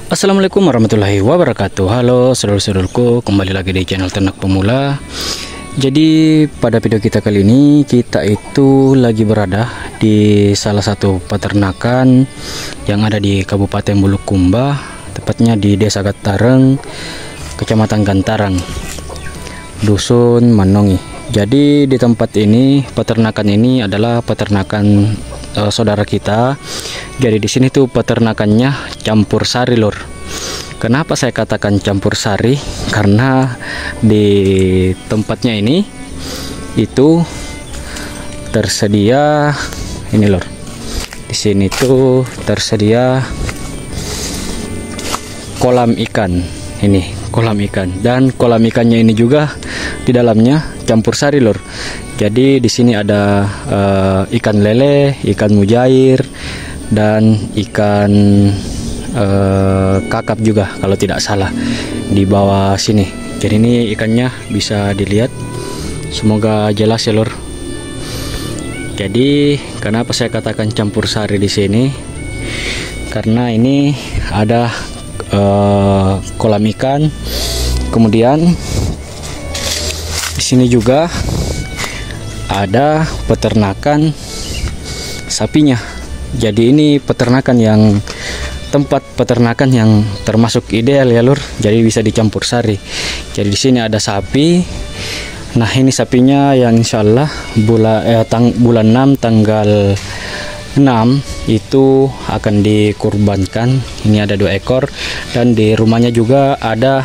Assalamualaikum warahmatullahi wabarakatuh. Halo saudara-saudaraku, kembali lagi di channel Ternak Pemula. Jadi pada video kita kali ini kita itu lagi berada di salah satu peternakan yang ada di Kabupaten Bulukumba, tepatnya di Desa Gantareng, Kecamatan Gantareng, Dusun Manongi. Jadi di tempat ini, peternakan ini adalah peternakan saudara kita. Jadi di sini tuh peternakannya campur sari, lur. Kenapa saya katakan campur sari? Karena di tempatnya ini itu tersedia ini, lur. Di sini tuh tersedia kolam ikan. Ini kolam ikan, dan kolam ikannya ini juga di dalamnya campur sari, lur. Jadi di sini ada ikan lele, ikan mujair, dan ikan kakap juga kalau tidak salah di bawah sini. Jadi ini ikannya bisa dilihat, semoga jelas ya, lur. Jadi kenapa saya katakan campur sari di sini? Karena ini ada kolam ikan, kemudian di sini juga ada peternakan sapinya. Jadi ini tempat peternakan yang termasuk ideal ya, lur. Jadi bisa dicampur sari. Jadi di sini ada sapi. Nah, ini sapinya yang insyaallah bulan 6 tanggal 6 itu akan dikurbankan. Ini ada 2 ekor, dan di rumahnya juga ada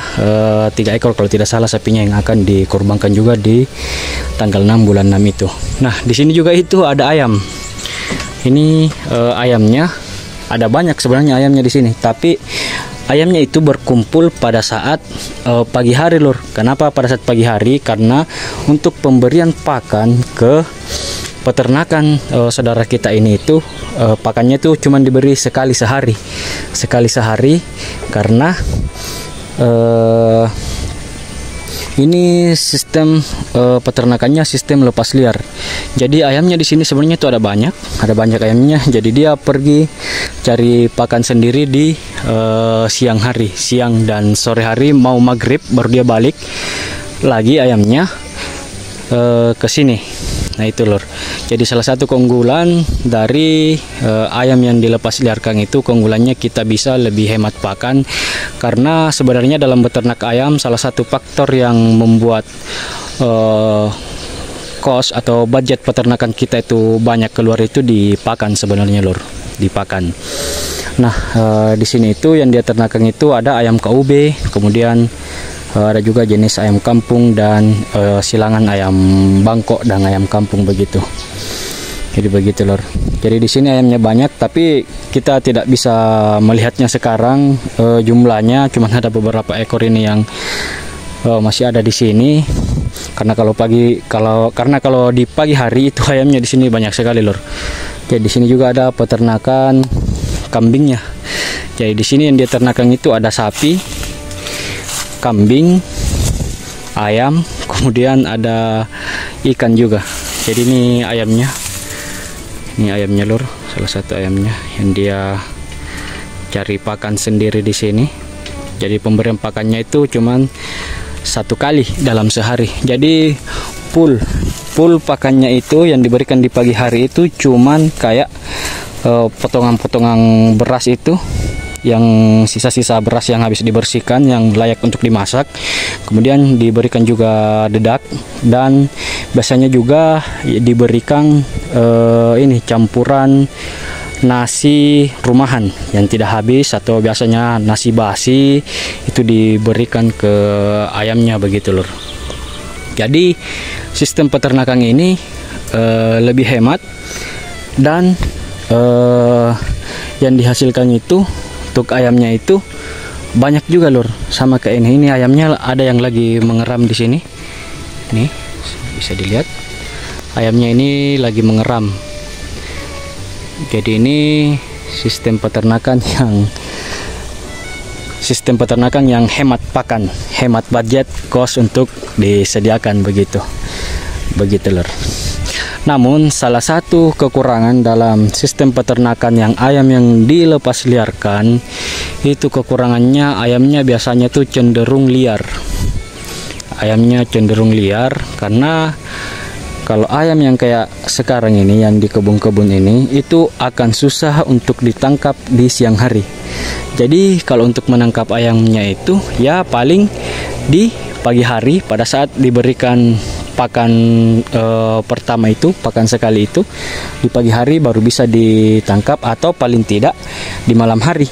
3 ekor kalau tidak salah sapinya yang akan dikurbankan juga di tanggal 6 bulan 6 itu. Nah, di sini juga itu ada ayam. Ini ayamnya ada banyak sebenarnya ayamnya di sini, tapi ayamnya itu berkumpul pada saat pagi hari, lur. Kenapa pada saat pagi hari? Karena untuk pemberian pakan ke peternakan saudara kita ini itu pakannya itu cuma diberi sekali sehari, karena ini sistem peternakannya sistem lepas liar. Jadi ayamnya di sini sebenarnya itu ada banyak ayamnya. Jadi dia pergi cari pakan sendiri di siang dan sore hari, mau maghrib baru dia balik lagi ayamnya ke sini. Nah itu, lur. Jadi salah satu keunggulan dari ayam yang dilepas liarkan itu, keunggulannya kita bisa lebih hemat pakan. Karena sebenarnya dalam beternak ayam salah satu faktor yang membuat cost atau budget peternakan kita itu banyak keluar itu di pakan sebenarnya, lur. Di pakan. Nah di sini itu yang dia ternakan itu ada ayam KUB, kemudian ada juga jenis ayam kampung dan silangan ayam Bangkok dan ayam kampung begitu. Jadi begitu, lur. Jadi di sini ayamnya banyak, tapi kita tidak bisa melihatnya sekarang jumlahnya. Cuma ada beberapa ekor ini yang masih ada di sini. Karena kalau di pagi hari itu ayamnya di sini banyak sekali, lur. Jadi di sini juga ada peternakan kambingnya. Jadi di sini yang dia ternakan itu ada sapi, kambing, ayam, kemudian ada ikan juga. Jadi ini ayamnya, lur, salah satu ayamnya yang dia cari pakan sendiri di sini. Jadi pemberian pakannya itu cuman 1 kali dalam sehari. Jadi full pakannya itu yang diberikan di pagi hari itu cuman kayak potongan-potongan beras itu, yang sisa-sisa beras yang habis dibersihkan, yang layak untuk dimasak. Kemudian diberikan juga dedak, dan biasanya juga diberikan ini campuran nasi rumahan yang tidak habis, atau biasanya nasi basi itu diberikan ke ayamnya begitu, lur. Jadi sistem peternakan ini lebih hemat, dan yang dihasilkan itu untuk ayamnya itu banyak juga, lur. Sama kayak ini ayamnya ada yang lagi mengeram di sini. Nih bisa dilihat ayamnya ini lagi mengeram. Jadi ini sistem peternakan yang hemat pakan, hemat budget, cost untuk disediakan begitu, lur. Namun salah satu kekurangan dalam sistem peternakan yang ayam yang dilepas liarkan Itu kekurangannya, ayamnya biasanya tuh cenderung liar. Ayamnya cenderung liar karena kalau ayam yang kayak sekarang ini yang di kebun-kebun ini itu akan susah untuk ditangkap di siang hari. Jadi kalau untuk menangkap ayamnya itu ya paling di pagi hari pada saat diberikan pakan pertama itu, pakan sekali itu di pagi hari baru bisa ditangkap, atau paling tidak di malam hari.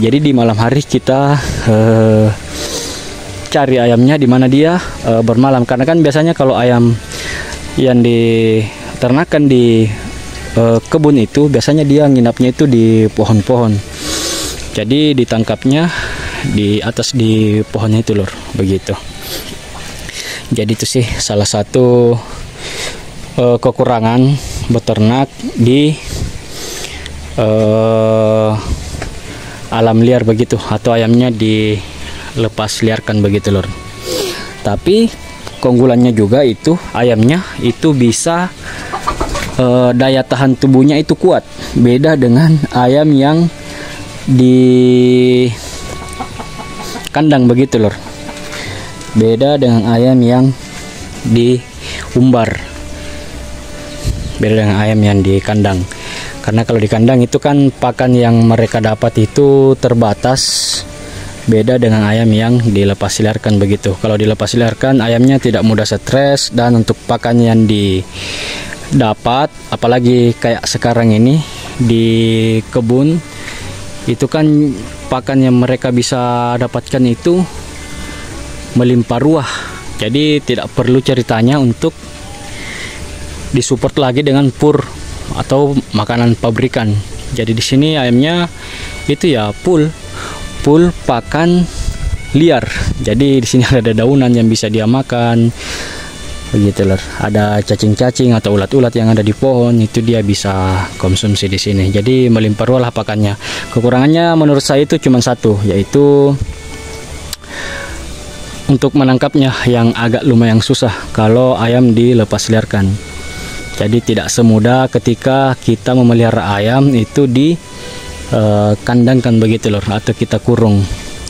Jadi di malam hari kita cari ayamnya di mana dia bermalam, karena kan biasanya kalau ayam yang diternakan di kebun itu biasanya dia nginapnya itu di pohon-pohon. Jadi ditangkapnya di atas di pohonnya itu lor, begitu. Jadi itu sih salah satu kekurangan beternak di alam liar begitu, atau ayamnya dilepas liarkan begitu lor. Tapi keunggulannya juga itu ayamnya itu bisa daya tahan tubuhnya itu kuat. Beda dengan ayam yang di kandang begitu lor. Beda dengan ayam yang di umbar. Beda dengan ayam yang di kandang. Karena kalau di kandang itu kan pakan yang mereka dapat itu terbatas. Beda dengan ayam yang dilepas liarkan begitu. Kalau dilepas liarkan ayamnya tidak mudah stres, dan untuk pakan yang didapat apalagi kayak sekarang ini di kebun itu kan pakan yang mereka bisa dapatkan itu melimpah ruah. Jadi tidak perlu ceritanya untuk disupport lagi dengan pur atau makanan pabrikan. Jadi di sini ayamnya itu ya full pakan liar. Jadi di sini ada daunan yang bisa dia makan, begitu lor. Ada cacing-cacing atau ulat-ulat yang ada di pohon itu dia bisa konsumsi di sini. Jadi melimpah ruah lah pakannya. Kekurangannya menurut saya itu cuma satu, yaitu untuk menangkapnya yang agak lumayan susah kalau ayam dilepas liarkan. Jadi tidak semudah ketika kita memelihara ayam itu di kandang kan begitu lor, atau kita kurung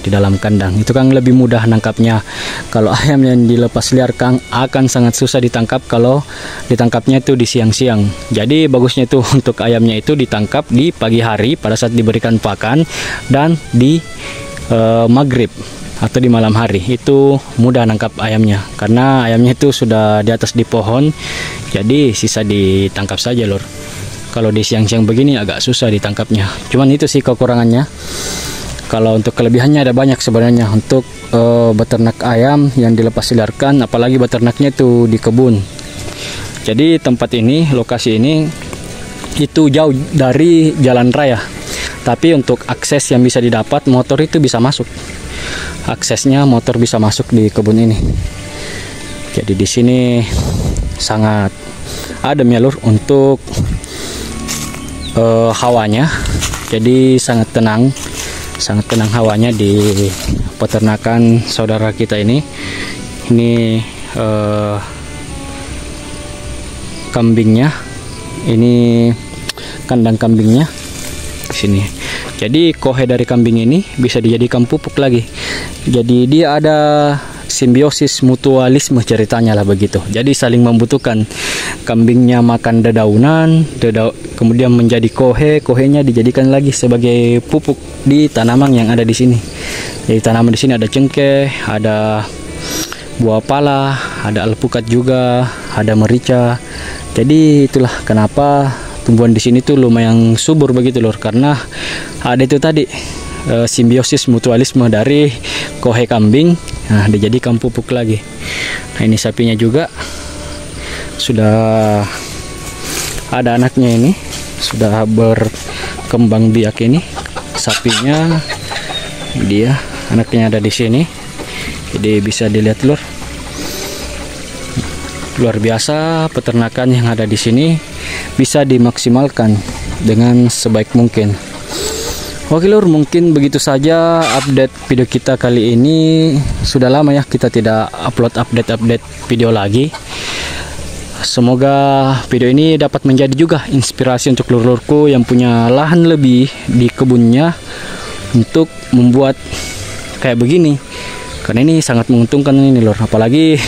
di dalam kandang. Itu kan lebih mudah nangkapnya. Kalau ayam yang dilepas liarkan akan sangat susah ditangkap kalau ditangkapnya itu di siang-siang. Jadi bagusnya itu untuk ayamnya itu ditangkap di pagi hari pada saat diberikan pakan, dan di maghrib atau di malam hari itu mudah nangkap ayamnya, karena ayamnya itu sudah di atas di pohon, jadi sisa ditangkap saja lor. Kalau di siang-siang begini agak susah ditangkapnya. Cuman itu sih kekurangannya. Kalau untuk kelebihannya ada banyak sebenarnya untuk beternak ayam yang dilepas liarkan, apalagi beternaknya itu di kebun. Jadi tempat ini, lokasi ini itu jauh dari jalan raya. Tapi untuk akses yang bisa didapat, motor itu bisa masuk. Aksesnya motor bisa masuk di kebun ini. Jadi di sini sangat adem ya lur untuk hawanya. Jadi sangat tenang hawanya di peternakan saudara kita ini. Ini kambingnya, ini kandang kambingnya di sini. Jadi kohe dari kambing ini bisa dijadikan pupuk lagi. Jadi dia ada simbiosis mutualisme ceritanya lah begitu. Jadi saling membutuhkan. Kambingnya makan dedaunan, kemudian menjadi kohenya dijadikan lagi sebagai pupuk di tanaman yang ada di sini. Jadi tanaman di sini ada cengkeh, ada buah pala, ada alpukat juga, ada merica. Jadi itulah kenapa tumbuhan di sini tuh lumayan subur begitu lor, karena ada itu tadi simbiosis mutualisme dari kohe kambing. Nah, dijadikan pupuk lagi. Nah, ini sapinya juga sudah ada anaknya, ini sudah berkembang biak. Ini sapinya, dia anaknya ada di sini. Jadi bisa dilihat lor, luar biasa peternakan yang ada di sini, bisa dimaksimalkan dengan sebaik mungkin. Oke lur, mungkin begitu saja update video kita kali ini. Sudah lama ya kita tidak upload update video lagi. Semoga video ini dapat menjadi juga inspirasi untuk lur-lurku yang punya lahan lebih di kebunnya, untuk membuat kayak begini, karena ini sangat menguntungkan ini lor. Apalagi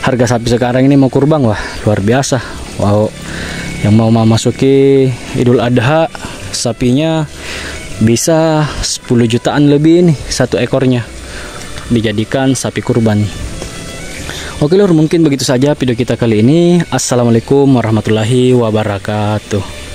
harga sapi sekarang ini mau kurban, wah luar biasa. Wow, yang mau memasuki Idul Adha, sapinya bisa 10 jutaan lebih ini satu ekornya dijadikan sapi kurban. Oke lor, mungkin begitu saja video kita kali ini. Assalamualaikum warahmatullahi wabarakatuh.